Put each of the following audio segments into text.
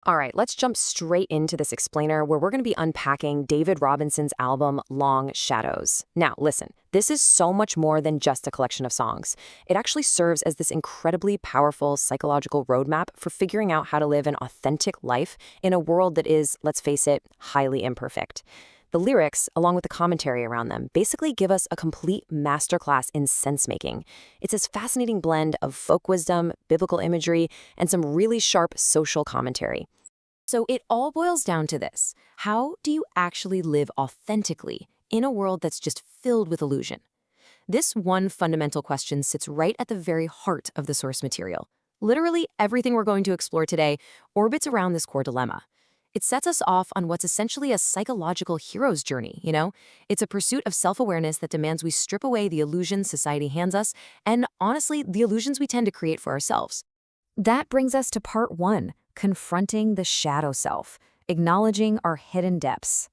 All right, let's jump straight into this explainer where we're going to be unpacking David Robinson's album, Long Shadows. Now, listen, this is so much more than just a collection of songs. It actually serves as this incredibly powerful psychological roadmap for figuring out how to live an authentic life in a world that is, let's face it, highly imperfect. The lyrics, along with the commentary around them, basically give us a complete masterclass in sense-making. It's this fascinating blend of folk wisdom, biblical imagery, and some really sharp social commentary. So it all boils down to this. How do you actually live authentically in a world that's just filled with illusion? This one fundamental question sits right at the very heart of the source material. Literally everything we're going to explore today orbits around this core dilemma. It sets us off on what's essentially a psychological hero's journey. It's a pursuit of self-awareness that demands we strip away the illusions society hands us and, honestly, the illusions we tend to create for ourselves. That brings us to part one, confronting the shadow self, acknowledging our hidden depths.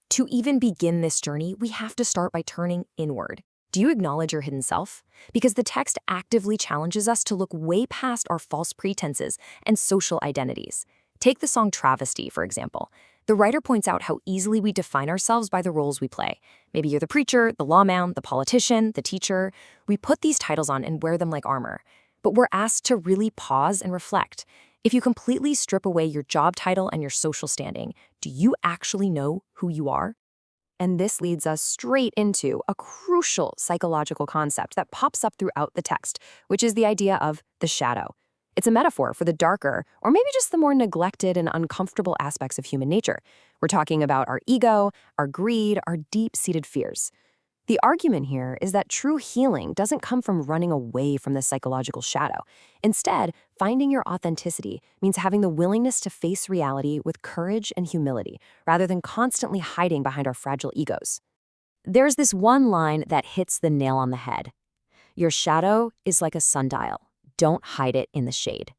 To even begin this journey, we have to start by turning inward. Do you acknowledge your hidden self? Because the text actively challenges us to look way past our false pretenses and social identities. Take the song Travesty, for example. The writer points out how easily we define ourselves by the roles we play. Maybe you're the preacher, the lawman, the politician, the teacher. We put these titles on and wear them like armor. But we're asked to really pause and reflect. If you completely strip away your job title and your social standing, do you actually know who you are? And this leads us straight into a crucial psychological concept that pops up throughout the text, which is the idea of the shadow. It's a metaphor for the darker, or maybe just the more neglected and uncomfortable aspects of human nature. We're talking about our ego, our greed, our deep-seated fears. The argument here is that true healing doesn't come from running away from the psychological shadow. Instead, finding your authenticity means having the willingness to face reality with courage and humility, rather than constantly hiding behind our fragile egos. There's this one line that hits the nail on the head. Your shadow is like a sundial. Don't hide it in the shade.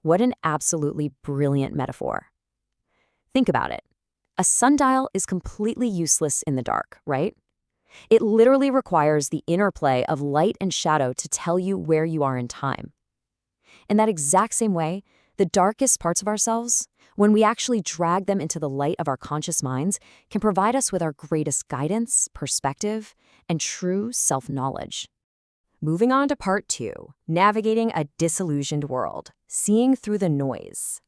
What an absolutely brilliant metaphor. Think about it. A sundial is completely useless in the dark, right? It literally requires the interplay of light and shadow to tell you where you are in time. In that exact same way, the darkest parts of ourselves, when we actually drag them into the light of our conscious minds, can provide us with our greatest guidance, perspective, and true self-knowledge. Moving on to part two, navigating a disillusioned world, seeing through the noise.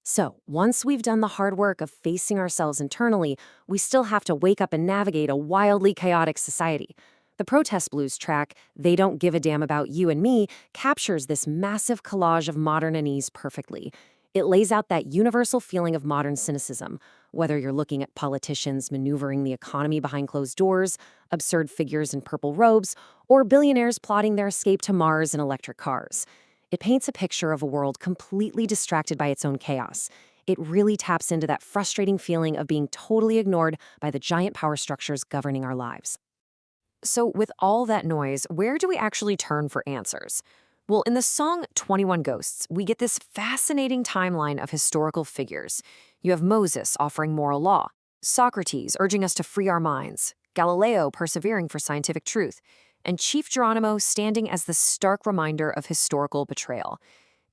So, once we've done the hard work of facing ourselves internally, we still have to wake up and navigate a wildly chaotic society. The Protest Blues track, They Don't Give a Damn About You and Me, captures this massive collage of modern unease perfectly. It lays out that universal feeling of modern cynicism, whether you're looking at politicians maneuvering the economy behind closed doors, absurd figures in purple robes, or billionaires plotting their escape to Mars in electric cars. It paints a picture of a world completely distracted by its own chaos. It really taps into that frustrating feeling of being totally ignored by the giant power structures governing our lives. So with all that noise, where do we actually turn for answers? Well, in the song 21 Ghosts, we get this fascinating timeline of historical figures. You have Moses offering moral law, Socrates urging us to free our minds, Galileo persevering for scientific truth, and Chief Geronimo standing as the stark reminder of historical betrayal.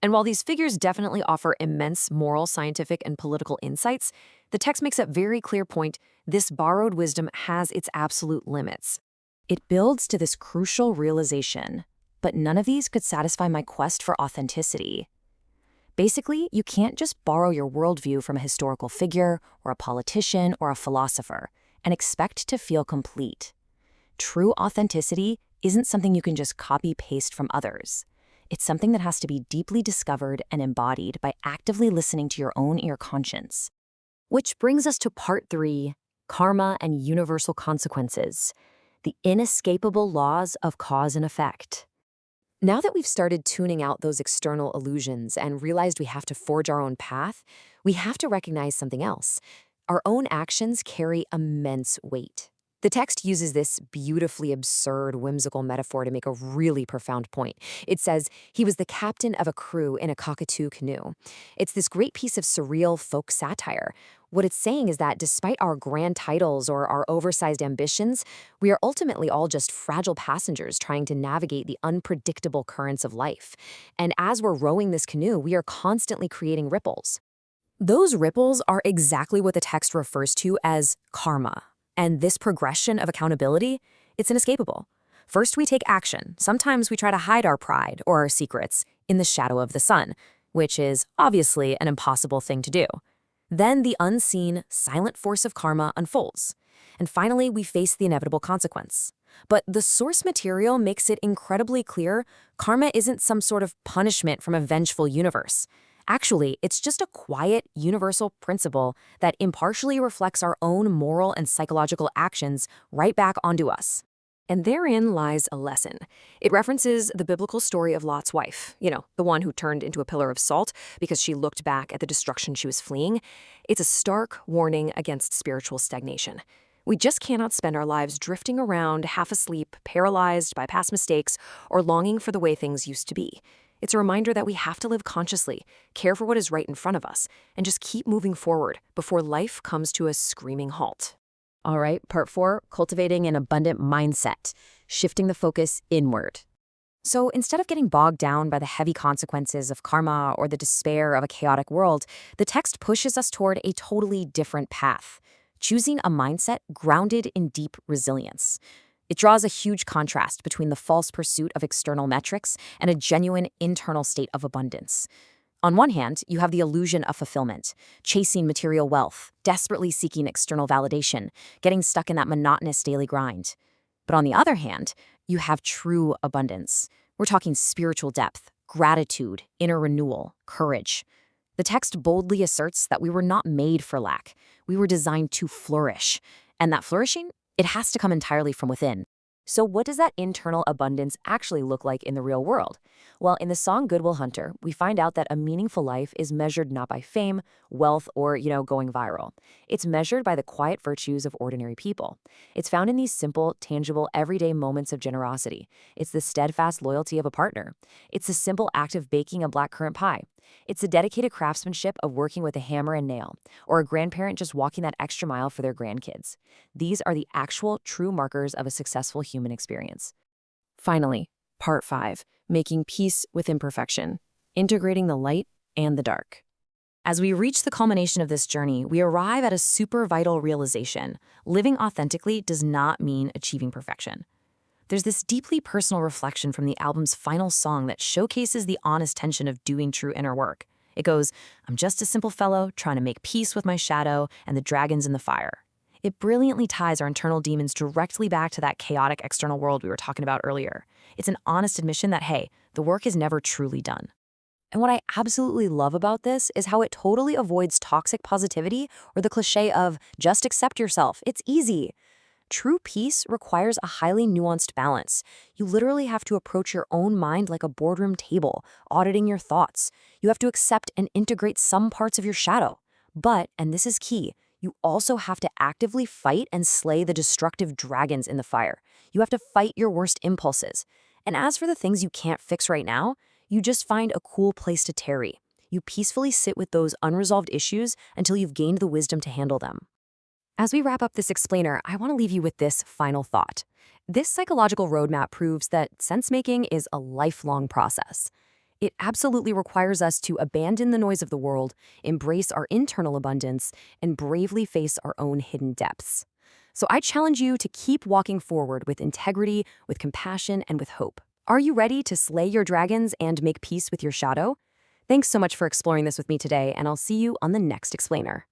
And while these figures definitely offer immense moral, scientific, and political insights, the text makes a very clear point: this borrowed wisdom has its absolute limits. It builds to this crucial realization, but none of these could satisfy my quest for authenticity. Basically, you can't just borrow your worldview from a historical figure or a politician or a philosopher and expect to feel complete. True authenticity isn't something you can just copy-paste from others. It's something that has to be deeply discovered and embodied by actively listening to your own inner conscience. Which brings us to part three, karma and universal consequences, the inescapable laws of cause and effect. Now that we've started tuning out those external illusions and realized we have to forge our own path, we have to recognize something else. Our own actions carry immense weight. The text uses this beautifully absurd, whimsical metaphor to make a really profound point. It says, he was the captain of a crew in a cockatoo canoe. It's this great piece of surreal folk satire. What it's saying is that despite our grand titles or our oversized ambitions, we are ultimately all just fragile passengers trying to navigate the unpredictable currents of life. And as we're rowing this canoe, we are constantly creating ripples. Those ripples are exactly what the text refers to as karma. And this progression of accountability, it's inescapable. First, we take action. Sometimes we try to hide our pride or our secrets in the shadow of the sun, which is obviously an impossible thing to do. Then the unseen, silent force of karma unfolds. And finally, we face the inevitable consequence. But the source material makes it incredibly clear karma isn't some sort of punishment from a vengeful universe. Actually, it's just a quiet, universal principle that impartially reflects our own moral and psychological actions right back onto us. And therein lies a lesson. It references the biblical story of Lot's wife, the one who turned into a pillar of salt because she looked back at the destruction she was fleeing. It's a stark warning against spiritual stagnation. We just cannot spend our lives drifting around, half asleep, paralyzed by past mistakes, or longing for the way things used to be. It's a reminder that we have to live consciously, care for what is right in front of us, and just keep moving forward before life comes to a screaming halt. All right, part 4, cultivating an abundant mindset, shifting the focus inward. So instead of getting bogged down by the heavy consequences of karma or the despair of a chaotic world, the text pushes us toward a totally different path, choosing a mindset grounded in deep resilience. It draws a huge contrast between the false pursuit of external metrics and a genuine internal state of abundance. On one hand, you have the illusion of fulfillment, chasing material wealth, desperately seeking external validation, getting stuck in that monotonous daily grind. But on the other hand, you have true abundance. We're talking spiritual depth, gratitude, inner renewal, courage. The text boldly asserts that we were not made for lack. We were designed to flourish. And that flourishing, it has to come entirely from within. So what does that internal abundance actually look like in the real world? Well, in the song Good Will Hunter, we find out that a meaningful life is measured not by fame, wealth, or, going viral. It's measured by the quiet virtues of ordinary people. It's found in these simple, tangible, everyday moments of generosity. It's the steadfast loyalty of a partner. It's the simple act of baking a blackcurrant pie. It's the dedicated craftsmanship of working with a hammer and nail, or a grandparent just walking that extra mile for their grandkids. These are the actual, true markers of a successful human experience. Finally, part 5, making peace with imperfection, integrating the light and the dark. As we reach the culmination of this journey, we arrive at a super vital realization. Living authentically does not mean achieving perfection. There's this deeply personal reflection from the album's final song that showcases the honest tension of doing true inner work. It goes, "I'm just a simple fellow trying to make peace with my shadow and the dragons in the fire." It brilliantly ties our internal demons directly back to that chaotic external world we were talking about earlier. It's an honest admission that, hey, the work is never truly done. And what I absolutely love about this is how it totally avoids toxic positivity or the cliche of just accept yourself. It's easy. True peace requires a highly nuanced balance. You literally have to approach your own mind like a boardroom table, auditing your thoughts. You have to accept and integrate some parts of your shadow. But, and this is key, you also have to actively fight and slay the destructive dragons in the fire. You have to fight your worst impulses. And as for the things you can't fix right now, you just find a cool place to tarry. You peacefully sit with those unresolved issues until you've gained the wisdom to handle them. As we wrap up this explainer, I want to leave you with this final thought. This psychological roadmap proves that sense-making is a lifelong process. It absolutely requires us to abandon the noise of the world, embrace our internal abundance, and bravely face our own hidden depths. So I challenge you to keep walking forward with integrity, with compassion, and with hope. Are you ready to slay your dragons and make peace with your shadow? Thanks so much for exploring this with me today, and I'll see you on the next explainer.